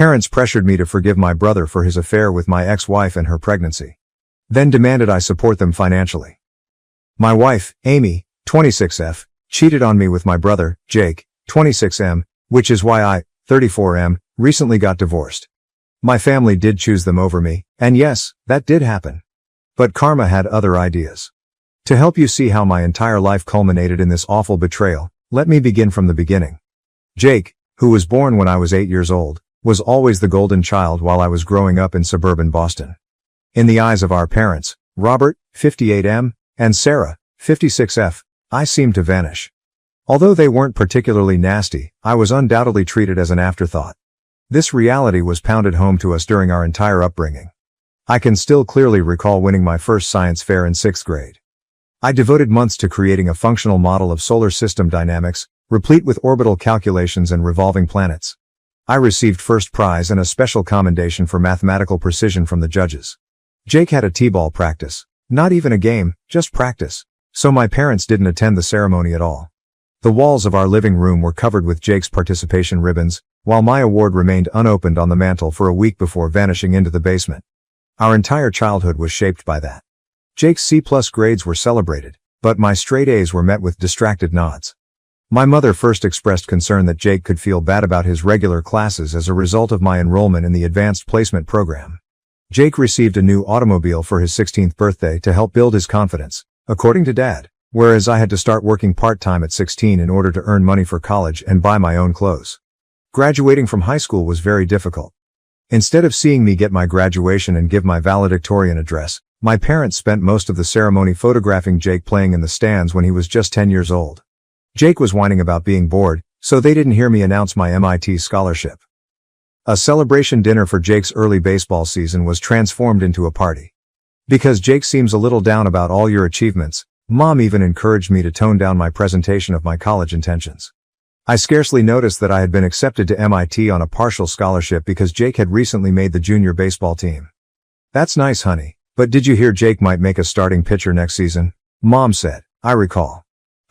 parents pressured me to forgive my brother for his affair with my ex-wife and her pregnancy. Then demanded I support them financially. My wife, Amy, 26F, cheated on me with my brother, Jake, 26M, which is why I, 34M, recently got divorced. My family did choose them over me, and yes, that did happen. But karma had other ideas. To help you see how my entire life culminated in this awful betrayal, let me begin from the beginning. Jake, who was born when I was 8 years old, was always the golden child while I was growing up in suburban Boston. In the eyes of our parents, Robert, 58M, and Sarah, 56F, I seemed to vanish. Although they weren't particularly nasty, I was undoubtedly treated as an afterthought. This reality was pounded home to us during our entire upbringing. I can still clearly recall winning my first science fair in 6th grade. I devoted months to creating a functional model of solar system dynamics, replete with orbital calculations and revolving planets. I received first prize and a special commendation for mathematical precision from the judges. Jake had a t-ball practice. Not even a game, just practice. So my parents didn't attend the ceremony at all. The walls of our living room were covered with Jake's participation ribbons, while my award remained unopened on the mantel for a week before vanishing into the basement. Our entire childhood was shaped by that. Jake's C+ grades were celebrated, but my straight A's were met with distracted nods. My mother first expressed concern that Jake could feel bad about his regular classes as a result of my enrollment in the advanced placement program. Jake received a new automobile for his 16th birthday to help build his confidence, according to Dad, whereas I had to start working part-time at 16 in order to earn money for college and buy my own clothes. Graduating from high school was very difficult. Instead of seeing me get my graduation and give my valedictorian address, my parents spent most of the ceremony photographing Jake playing in the stands when he was just 10 years old. Jake was whining about being bored, so they didn't hear me announce my MIT scholarship. A celebration dinner for Jake's early baseball season was transformed into a party. Because Jake seems a little down about all your achievements, Mom even encouraged me to tone down my presentation of my college intentions. I scarcely noticed that I had been accepted to MIT on a partial scholarship because Jake had recently made the junior baseball team. That's nice, honey, but did you hear Jake might make a starting pitcher next season? Mom said. I recall.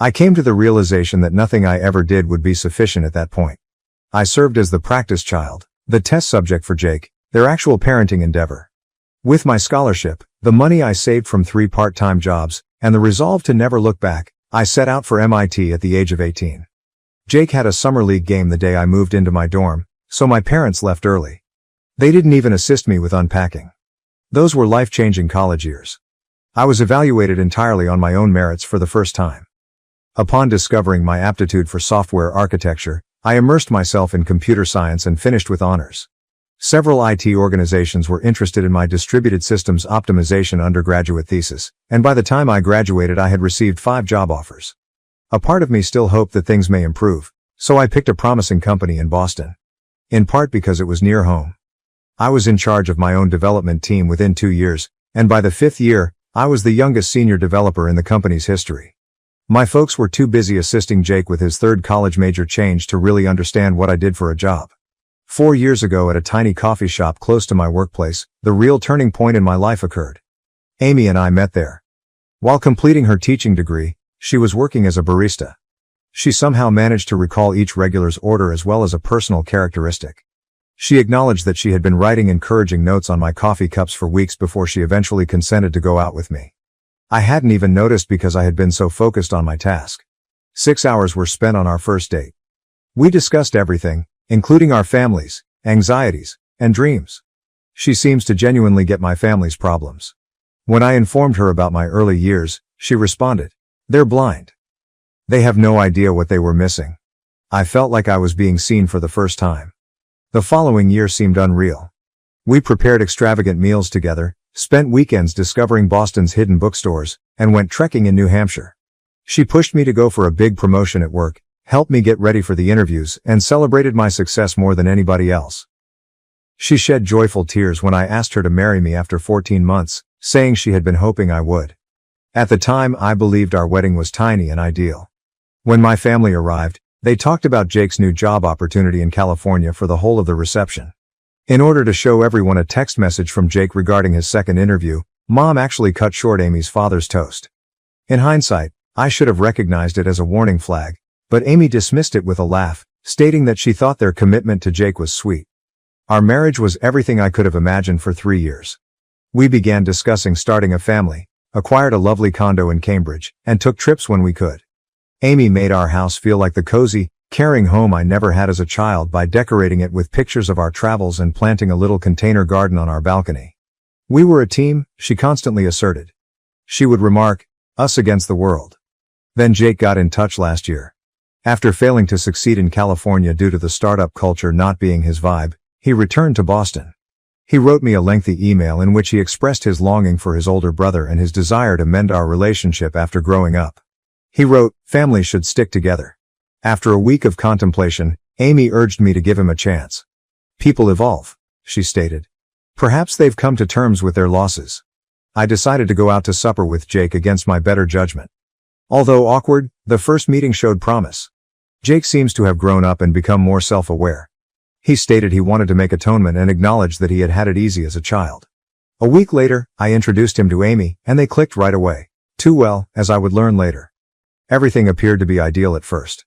I came to the realization that nothing I ever did would be sufficient at that point. I served as the practice child, the test subject for Jake, their actual parenting endeavor. With my scholarship, the money I saved from 3 part-time jobs, and the resolve to never look back, I set out for MIT at the age of 18. Jake had a summer league game the day I moved into my dorm, so my parents left early. They didn't even assist me with unpacking. Those were life-changing college years. I was evaluated entirely on my own merits for the first time. Upon discovering my aptitude for software architecture, I immersed myself in computer science and finished with honors. Several IT organizations were interested in my distributed systems optimization undergraduate thesis, and by the time I graduated I had received 5 job offers. A part of me still hoped that things may improve, so I picked a promising company in Boston. In part because it was near home. I was in charge of my own development team within 2 years, and by the 5th year, I was the youngest senior developer in the company's history. My folks were too busy assisting Jake with his 3rd college major change to really understand what I did for a job. 4 years ago at a tiny coffee shop close to my workplace, the real turning point in my life occurred. Amy and I met there. While completing her teaching degree, she was working as a barista. She somehow managed to recall each regular's order as well as a personal characteristic. She acknowledged that she had been writing encouraging notes on my coffee cups for weeks before she eventually consented to go out with me. I hadn't even noticed because I had been so focused on my task. 6 hours were spent on our first date. We discussed everything, including our families, anxieties, and dreams. She seems to genuinely get my family's problems. When I informed her about my early years, she responded, "They're blind. They have no idea what they were missing." I felt like I was being seen for the first time. The following year seemed unreal. We prepared extravagant meals together, spent weekends discovering Boston's hidden bookstores, and went trekking in New Hampshire. She pushed me to go for a big promotion at work, helped me get ready for the interviews, and celebrated my success more than anybody else. She shed joyful tears when I asked her to marry me after 14 months, saying she had been hoping I would. At the time, I believed our wedding was tiny and ideal. When my family arrived, they talked about Jake's new job opportunity in California for the whole of the reception. In order to show everyone a text message from Jake regarding his second interview, Mom actually cut short Amy's father's toast. In hindsight, I should have recognized it as a warning flag, but Amy dismissed it with a laugh, stating that she thought their commitment to Jake was sweet. Our marriage was everything I could have imagined for 3 years. We began discussing starting a family, acquired a lovely condo in Cambridge, and took trips when we could. Amy made our house feel like the cozy, caring home I never had as a child by decorating it with pictures of our travels and planting a little container garden on our balcony. We were a team, she constantly asserted. She would remark, us against the world. Then Jake got in touch last year. After failing to succeed in California due to the startup culture not being his vibe, he returned to Boston. He wrote me a lengthy email in which he expressed his longing for his older brother and his desire to mend our relationship after growing up. He wrote, families should stick together. After a week of contemplation, Amy urged me to give him a chance. People evolve, she stated. Perhaps they've come to terms with their losses. I decided to go out to supper with Jake against my better judgment. Although awkward, the first meeting showed promise. Jake seems to have grown up and become more self-aware. He stated he wanted to make atonement and acknowledged that he had had it easy as a child. A week later, I introduced him to Amy, and they clicked right away. Too well, as I would learn later. Everything appeared to be ideal at first.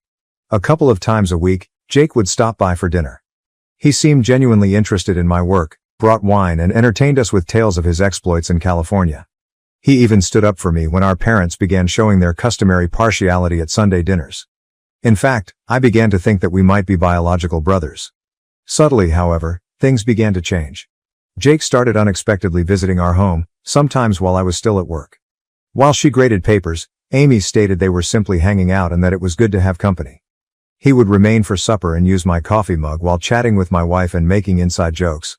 A couple of times a week, Jake would stop by for dinner. He seemed genuinely interested in my work, brought wine and entertained us with tales of his exploits in California. He even stood up for me when our parents began showing their customary partiality at Sunday dinners. In fact, I began to think that we might be biological brothers. Subtly, however, things began to change. Jake started unexpectedly visiting our home, sometimes while I was still at work. While she graded papers, Amy stated they were simply hanging out and that it was good to have company. He would remain for supper and use my coffee mug while chatting with my wife and making inside jokes.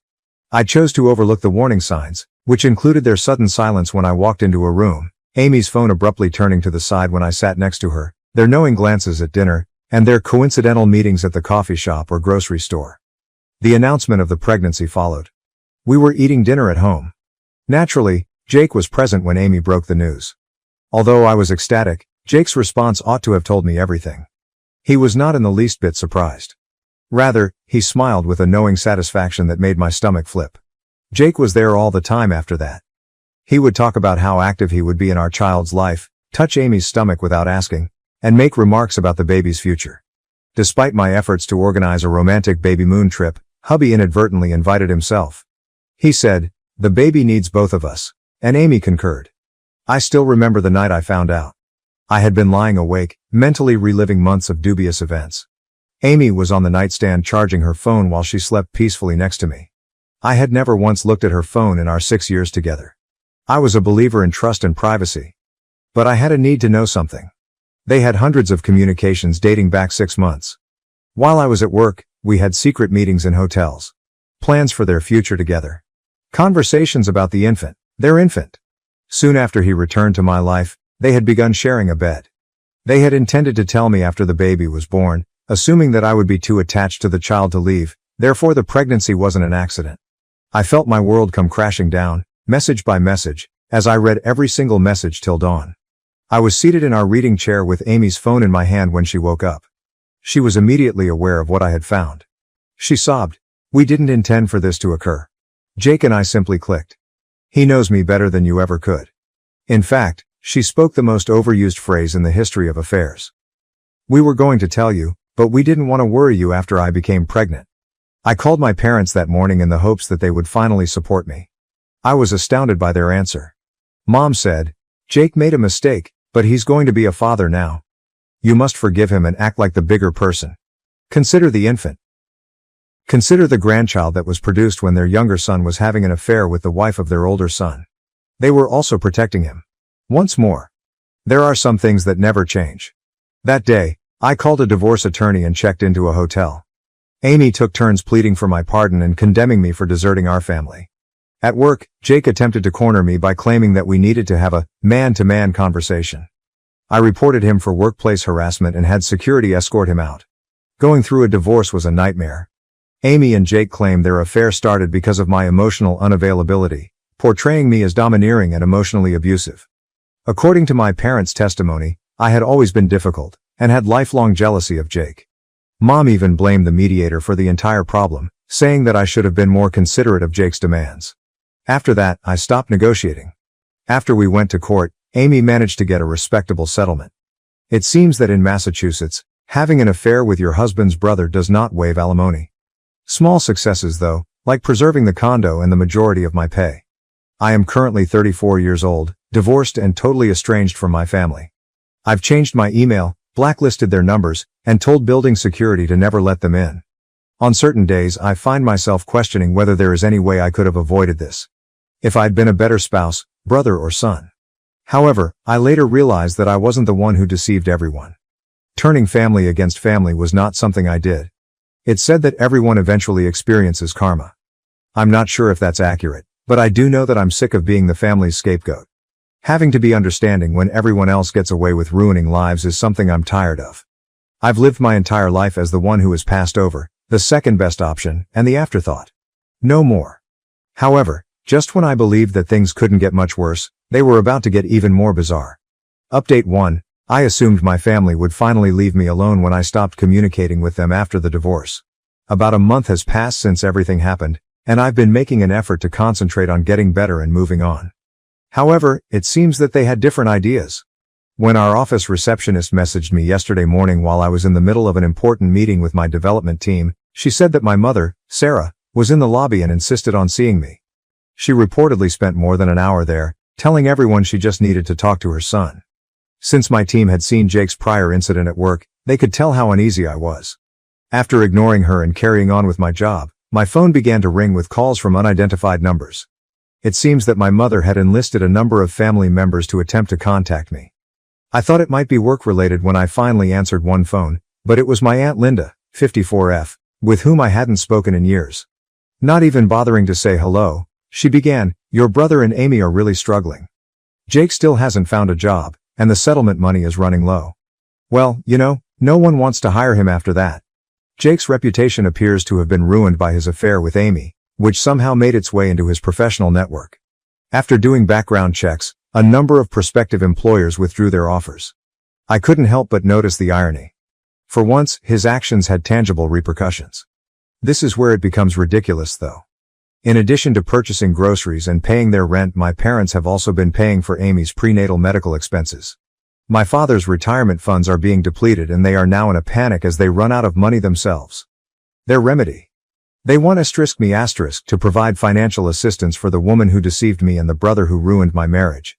I chose to overlook the warning signs, which included their sudden silence when I walked into a room, Amy's phone abruptly turning to the side when I sat next to her, their knowing glances at dinner, and their coincidental meetings at the coffee shop or grocery store. The announcement of the pregnancy followed. We were eating dinner at home. Naturally, Jake was present when Amy broke the news. Although I was ecstatic, Jake's response ought to have told me everything. He was not in the least bit surprised. Rather, he smiled with a knowing satisfaction that made my stomach flip. Jake was there all the time after that. He would talk about how active he would be in our child's life, touch Amy's stomach without asking, and make remarks about the baby's future. Despite my efforts to organize a romantic baby moon trip, hubby inadvertently invited himself. He said, the baby needs both of us, and Amy concurred. I still remember the night I found out. I had been lying awake, mentally reliving months of dubious events. Amy was on the nightstand charging her phone while she slept peacefully next to me. I had never once looked at her phone in our 6 years together. I was a believer in trust and privacy. But I had a need to know something. They had hundreds of communications dating back 6 months. While I was at work, we had secret meetings in hotels. Plans for their future together. Conversations about the infant, their infant. Soon after he returned to my life, they had begun sharing a bed. They had intended to tell me after the baby was born, assuming that I would be too attached to the child to leave, therefore the pregnancy wasn't an accident. I felt my world come crashing down, message by message, as I read every single message till dawn. I was seated in our reading chair with Amy's phone in my hand when she woke up. She was immediately aware of what I had found. She sobbed, we didn't intend for this to occur. Jake and I simply clicked. He knows me better than you ever could. In fact, she spoke the most overused phrase in the history of affairs. We were going to tell you, but we didn't want to worry you after I became pregnant. I called my parents that morning in the hopes that they would finally support me. I was astounded by their answer. Mom said, Jake made a mistake, but he's going to be a father now. You must forgive him and act like the bigger person. Consider the infant. Consider the grandchild that was produced when their younger son was having an affair with the wife of their older son. They were also protecting him. Once more. There are some things that never change. That day, I called a divorce attorney and checked into a hotel. Amy took turns pleading for my pardon and condemning me for deserting our family. At work, Jake attempted to corner me by claiming that we needed to have a man-to-man conversation. I reported him for workplace harassment and had security escort him out. Going through a divorce was a nightmare. Amy and Jake claimed their affair started because of my emotional unavailability, portraying me as domineering and emotionally abusive. According to my parents' testimony, I had always been difficult, and had lifelong jealousy of Jake. Mom even blamed the mediator for the entire problem, saying that I should have been more considerate of Jake's demands. After that, I stopped negotiating. After we went to court, Amy managed to get a respectable settlement. It seems that in Massachusetts, having an affair with your husband's brother does not waive alimony. Small successes though, like preserving the condo and the majority of my pay. I am currently 34 years old, divorced and totally estranged from my family. I've changed my email, blacklisted their numbers, and told building security to never let them in. On certain days I find myself questioning whether there is any way I could have avoided this. If I'd been a better spouse, brother or son. However, I later realized that I wasn't the one who deceived everyone. Turning family against family was not something I did. It's said that everyone eventually experiences karma. I'm not sure if that's accurate, but I do know that I'm sick of being the family's scapegoat. Having to be understanding when everyone else gets away with ruining lives is something I'm tired of. I've lived my entire life as the one who is passed over, the second best option, and the afterthought. No more. However, just when I believed that things couldn't get much worse, they were about to get even more bizarre. Update 1. I assumed my family would finally leave me alone when I stopped communicating with them after the divorce. About a month has passed since everything happened, and I've been making an effort to concentrate on getting better and moving on. However, it seems that they had different ideas. When our office receptionist messaged me yesterday morning while I was in the middle of an important meeting with my development team, she said that my mother, Sarah, was in the lobby and insisted on seeing me. She reportedly spent more than an hour there, telling everyone she just needed to talk to her son. Since my team had seen Jake's prior incident at work, they could tell how uneasy I was. After ignoring her and carrying on with my job, my phone began to ring with calls from unidentified numbers. It seems that my mother had enlisted a number of family members to attempt to contact me. I thought it might be work-related when I finally answered one phone, but it was my Aunt Linda, 54F, with whom I hadn't spoken in years. Not even bothering to say hello, she began, "Your brother and Amy are really struggling. Jake still hasn't found a job, and the settlement money is running low. Well, no one wants to hire him after that. Jake's reputation appears to have been ruined by his affair with Amy, which somehow made its way into his professional network. After doing background checks, a number of prospective employers withdrew their offers. I couldn't help but notice the irony. For once, his actions had tangible repercussions. This is where it becomes ridiculous, though. In addition to purchasing groceries and paying their rent, my parents have also been paying for Amy's prenatal medical expenses. My father's retirement funds are being depleted and they are now in a panic as they run out of money themselves. Their remedy? They want me to provide financial assistance for the woman who deceived me and the brother who ruined my marriage.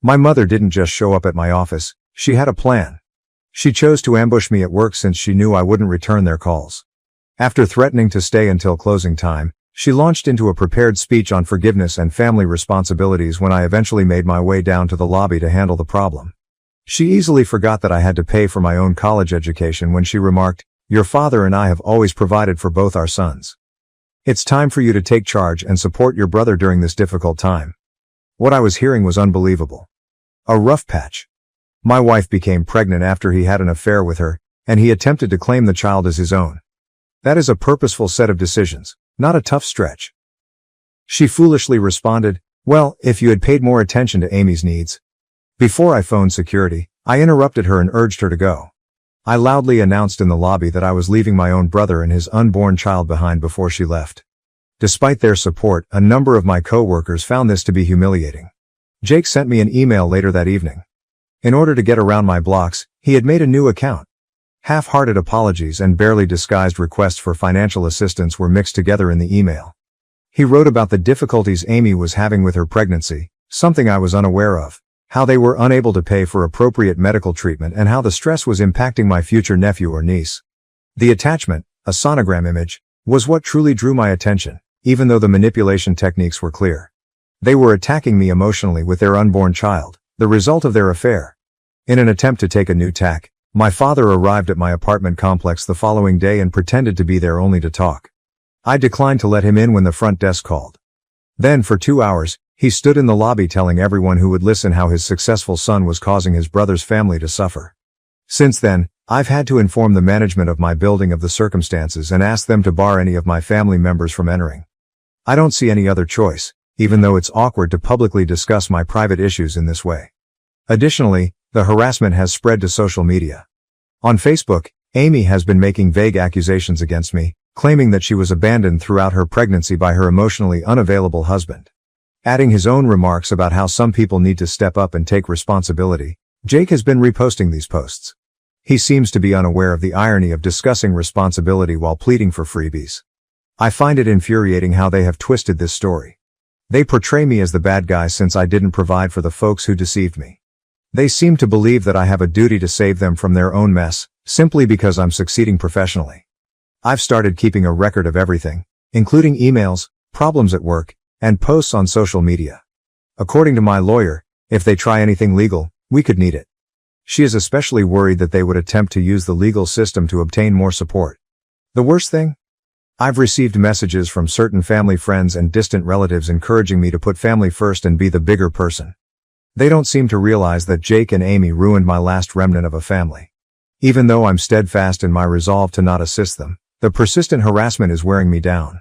My mother didn't just show up at my office, she had a plan. She chose to ambush me at work since she knew I wouldn't return their calls. After threatening to stay until closing time, she launched into a prepared speech on forgiveness and family responsibilities when I eventually made my way down to the lobby to handle the problem. She easily forgot that I had to pay for my own college education when she remarked, "Your father and I have always provided for both our sons. It's time for you to take charge and support your brother during this difficult time." What I was hearing was unbelievable. A rough patch. My wife became pregnant after he had an affair with her, and he attempted to claim the child as his own. That is a purposeful set of decisions, not a tough stretch. She foolishly responded, "Well, if you had paid more attention to Amy's needs." Before I phoned security, I interrupted her and urged her to go. I loudly announced in the lobby that I was leaving my own brother and his unborn child behind before she left. Despite their support, a number of my co-workers found this to be humiliating. Jake sent me an email later that evening. In order to get around my blocks, he had made a new account. Half-hearted apologies and barely disguised requests for financial assistance were mixed together in the email. He wrote about the difficulties Amy was having with her pregnancy, something I was unaware of, how they were unable to pay for appropriate medical treatment and how the stress was impacting my future nephew or niece. The attachment, a sonogram image, was what truly drew my attention, even though the manipulation techniques were clear. They were attacking me emotionally with their unborn child, the result of their affair. In an attempt to take a new tack, my father arrived at my apartment complex the following day and pretended to be there only to talk. I declined to let him in when the front desk called. Then, for 2 hours, he stood in the lobby telling everyone who would listen how his successful son was causing his brother's family to suffer. Since then, I've had to inform the management of my building of the circumstances and ask them to bar any of my family members from entering. I don't see any other choice, even though it's awkward to publicly discuss my private issues in this way. Additionally, the harassment has spread to social media. On Facebook, Amy has been making vague accusations against me, claiming that she was abandoned throughout her pregnancy by her emotionally unavailable husband. Adding his own remarks about how some people need to step up and take responsibility, Jake has been reposting these posts. He seems to be unaware of the irony of discussing responsibility while pleading for freebies. I find it infuriating how they have twisted this story. They portray me as the bad guy since I didn't provide for the folks who deceived me. They seem to believe that I have a duty to save them from their own mess, simply because I'm succeeding professionally. I've started keeping a record of everything, including emails, problems at work, and posts on social media. According to my lawyer, if they try anything legal, we could need it. She is especially worried that they would attempt to use the legal system to obtain more support. The worst thing? I've received messages from certain family friends and distant relatives encouraging me to put family first and be the bigger person. They don't seem to realize that Jake and Amy ruined my last remnant of a family. Even though I'm steadfast in my resolve to not assist them, the persistent harassment is wearing me down.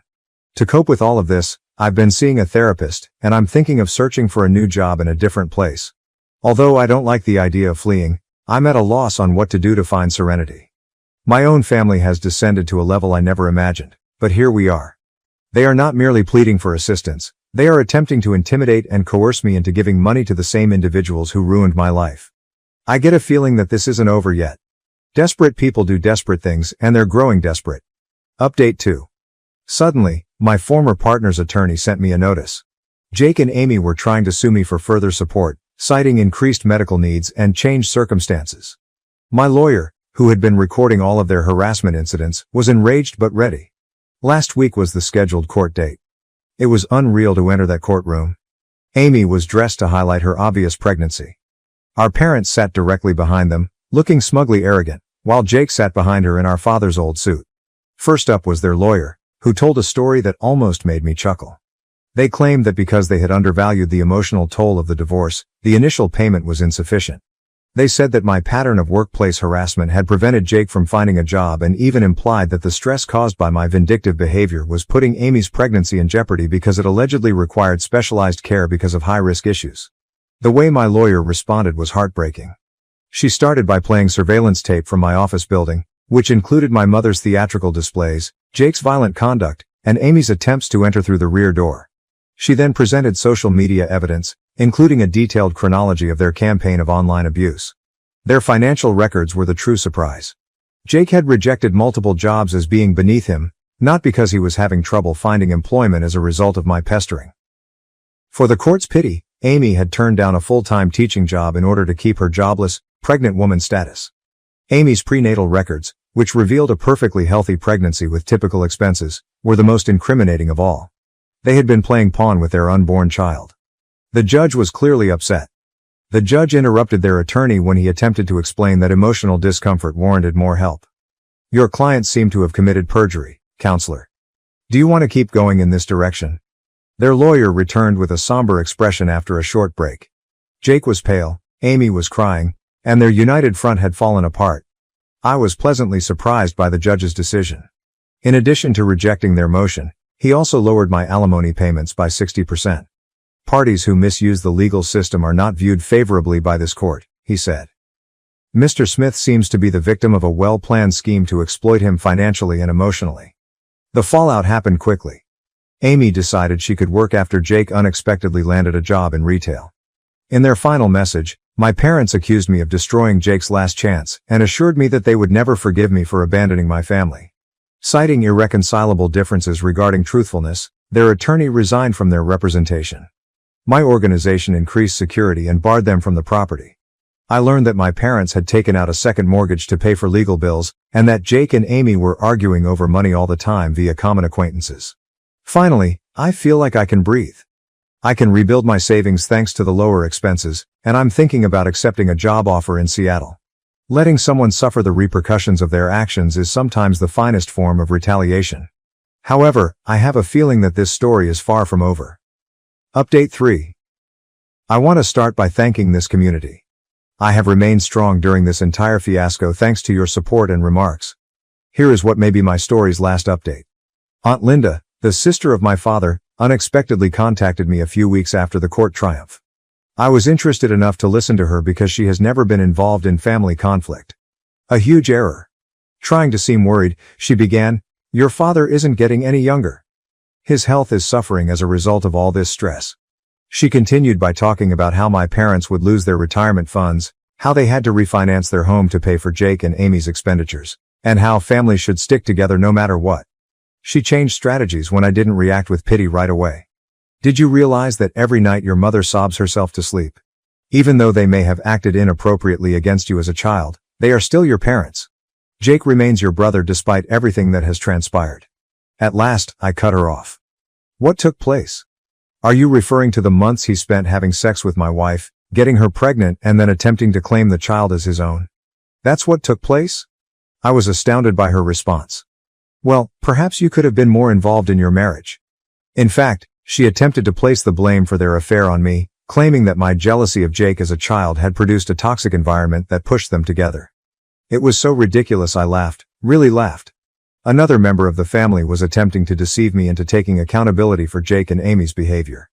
To cope with all of this, I've been seeing a therapist, and I'm thinking of searching for a new job in a different place. Although I don't like the idea of fleeing, I'm at a loss on what to do to find serenity. My own family has descended to a level I never imagined, but here we are. They are not merely pleading for assistance, they are attempting to intimidate and coerce me into giving money to the same individuals who ruined my life. I get a feeling that this isn't over yet. Desperate people do desperate things, and they're growing desperate. Update 2. Suddenly, my former partner's attorney sent me a notice. Jake and Amy were trying to sue me for further support, citing increased medical needs and changed circumstances. My lawyer, who had been recording all of their harassment incidents, was enraged but ready. Last week was the scheduled court date. It was unreal to enter that courtroom. Amy was dressed to highlight her obvious pregnancy. Our parents sat directly behind them, looking smugly arrogant, while Jake sat behind her in our father's old suit. First up was their lawyer, who told a story that almost made me chuckle. They claimed that because they had undervalued the emotional toll of the divorce, the initial payment was insufficient. They said that my pattern of workplace harassment had prevented Jake from finding a job and even implied that the stress caused by my vindictive behavior was putting Amy's pregnancy in jeopardy because it allegedly required specialized care because of high-risk issues. The way my lawyer responded was heartbreaking. She started by playing surveillance tape from my office building, which included my mother's theatrical displays, Jake's violent conduct, and Amy's attempts to enter through the rear door. She then presented social media evidence, including a detailed chronology of their campaign of online abuse. Their financial records were the true surprise. Jake had rejected multiple jobs as being beneath him, not because he was having trouble finding employment as a result of my pestering. For the court's pity, Amy had turned down a full-time teaching job in order to keep her jobless, pregnant woman status. Amy's prenatal records, which revealed a perfectly healthy pregnancy with typical expenses, were the most incriminating of all. They had been playing pawn with their unborn child. The judge was clearly upset. The judge interrupted their attorney when he attempted to explain that emotional discomfort warranted more help. Your clients seem to have committed perjury, counselor. Do you want to keep going in this direction? Their lawyer returned with a somber expression after a short break. Jake was pale, Amy was crying, and their united front had fallen apart. I was pleasantly surprised by the judge's decision. In addition to rejecting their motion, he also lowered my alimony payments by 60%. Parties who misuse the legal system are not viewed favorably by this court, he said. Mr. Smith seems to be the victim of a well-planned scheme to exploit him financially and emotionally. The fallout happened quickly. Amy decided she could work after Jake unexpectedly landed a job in retail. In their final message, my parents accused me of destroying Jake's last chance and assured me that they would never forgive me for abandoning my family. Citing irreconcilable differences regarding truthfulness, their attorney resigned from their representation. My organization increased security and barred them from the property. I learned that my parents had taken out a second mortgage to pay for legal bills, and that Jake and Amy were arguing over money all the time via common acquaintances. Finally, I feel like I can breathe. I can rebuild my savings thanks to the lower expenses, and I'm thinking about accepting a job offer in Seattle. Letting someone suffer the repercussions of their actions is sometimes the finest form of retaliation. However, I have a feeling that this story is far from over. Update 3. I want to start by thanking this community. I have remained strong during this entire fiasco thanks to your support and remarks. Here is what may be my story's last update. Aunt Linda, the sister of my father, unexpectedly contacted me a few weeks after the court triumph. I was interested enough to listen to her because she has never been involved in family conflict. A huge error. Trying to seem worried, she began, "Your father isn't getting any younger. His health is suffering as a result of all this stress." She continued by talking about how my parents would lose their retirement funds, how they had to refinance their home to pay for Jake and Amy's expenditures, and how families should stick together no matter what. She changed strategies when I didn't react with pity right away. Did you realize that every night your mother sobs herself to sleep? Even though they may have acted inappropriately against you as a child, they are still your parents. Jake remains your brother despite everything that has transpired. At last, I cut her off. What took place? Are you referring to the months he spent having sex with my wife, getting her pregnant and then attempting to claim the child as his own? That's what took place? I was astounded by her response. Well, perhaps you could have been more involved in your marriage. In fact, she attempted to place the blame for their affair on me, claiming that my jealousy of Jake as a child had produced a toxic environment that pushed them together. It was so ridiculous I laughed, really laughed. Another member of the family was attempting to deceive me into taking accountability for Jake and Amy's behavior.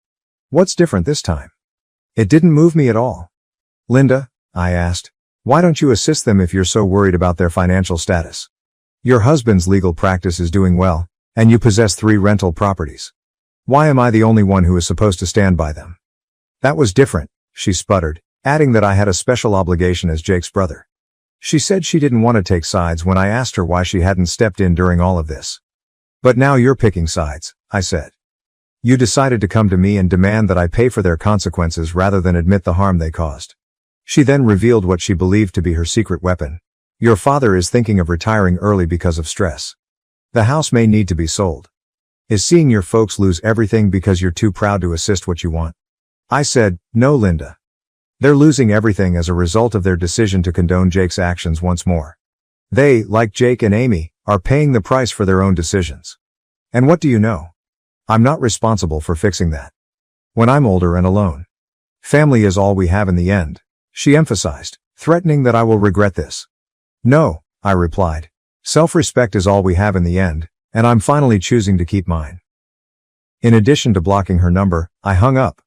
What's different this time? It didn't move me at all. Linda, I asked, why don't you assist them if you're so worried about their financial status? Your husband's legal practice is doing well, and you possess 3 rental properties. Why am I the only one who is supposed to stand by them? That was different, she sputtered, adding that I had a special obligation as Jake's brother. She said she didn't want to take sides when I asked her why she hadn't stepped in during all of this. But now you're picking sides, I said. You decided to come to me and demand that I pay for their consequences rather than admit the harm they caused. She then revealed what she believed to be her secret weapon. Your father is thinking of retiring early because of stress. The house may need to be sold. Is seeing your folks lose everything because you're too proud to assist what you want? I said, no, Linda. They're losing everything as a result of their decision to condone Jake's actions once more. They, like Jake and Amy, are paying the price for their own decisions. And what do you know? I'm not responsible for fixing that. When I'm older and alone. Family is all we have in the end, she emphasized, threatening that I will regret this. No, I replied. Self-respect is all we have in the end, and I'm finally choosing to keep mine. In addition to blocking her number, I hung up.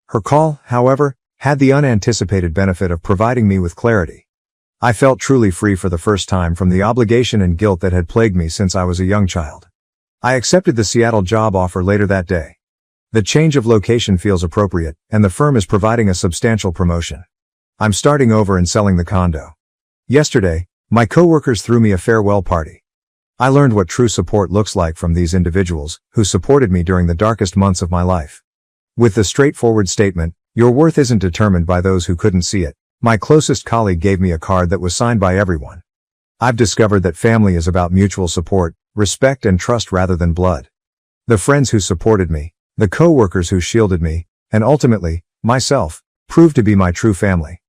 Her call, however, had the unanticipated benefit of providing me with clarity. I felt truly free for the first time from the obligation and guilt that had plagued me since I was a young child. I accepted the Seattle job offer later that day. The change of location feels appropriate, and the firm is providing a substantial promotion. I'm starting over and selling the condo. Yesterday, my coworkers threw me a farewell party. I learned what true support looks like from these individuals, who supported me during the darkest months of my life. With the straightforward statement, your worth isn't determined by those who couldn't see it, my closest colleague gave me a card that was signed by everyone. I've discovered that family is about mutual support, respect and trust rather than blood. The friends who supported me, the co-workers who shielded me, and ultimately, myself, proved to be my true family.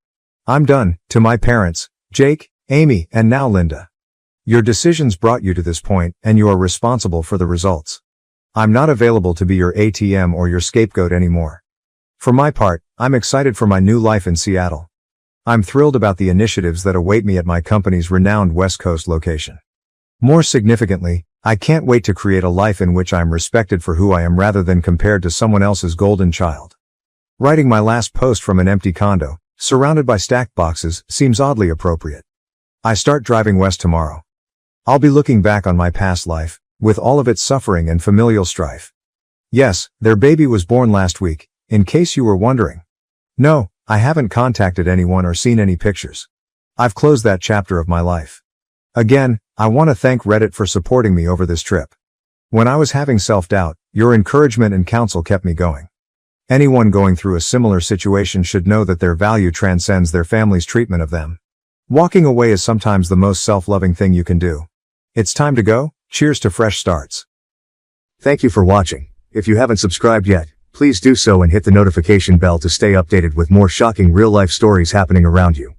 I'm done, to my parents, Jake, Amy, and now Linda. Your decisions brought you to this point, and you are responsible for the results. I'm not available to be your ATM or your scapegoat anymore. For my part, I'm excited for my new life in Seattle. I'm thrilled about the initiatives that await me at my company's renowned West Coast location. More significantly, I can't wait to create a life in which I'm respected for who I am rather than compared to someone else's golden child. Writing my last post from an empty condo, surrounded by stacked boxes, seems oddly appropriate. I start driving west tomorrow. I'll be looking back on my past life, with all of its suffering and familial strife. Yes, their baby was born last week, in case you were wondering. No, I haven't contacted anyone or seen any pictures. I've closed that chapter of my life. Again, I want to thank Reddit for supporting me over this trip. When I was having self-doubt, your encouragement and counsel kept me going. Anyone going through a similar situation should know that their value transcends their family's treatment of them. Walking away is sometimes the most self-loving thing you can do. It's time to go. Cheers to fresh starts. Thank you for watching. If you haven't subscribed yet, please do so and hit the notification bell to stay updated with more shocking real-life stories happening around you.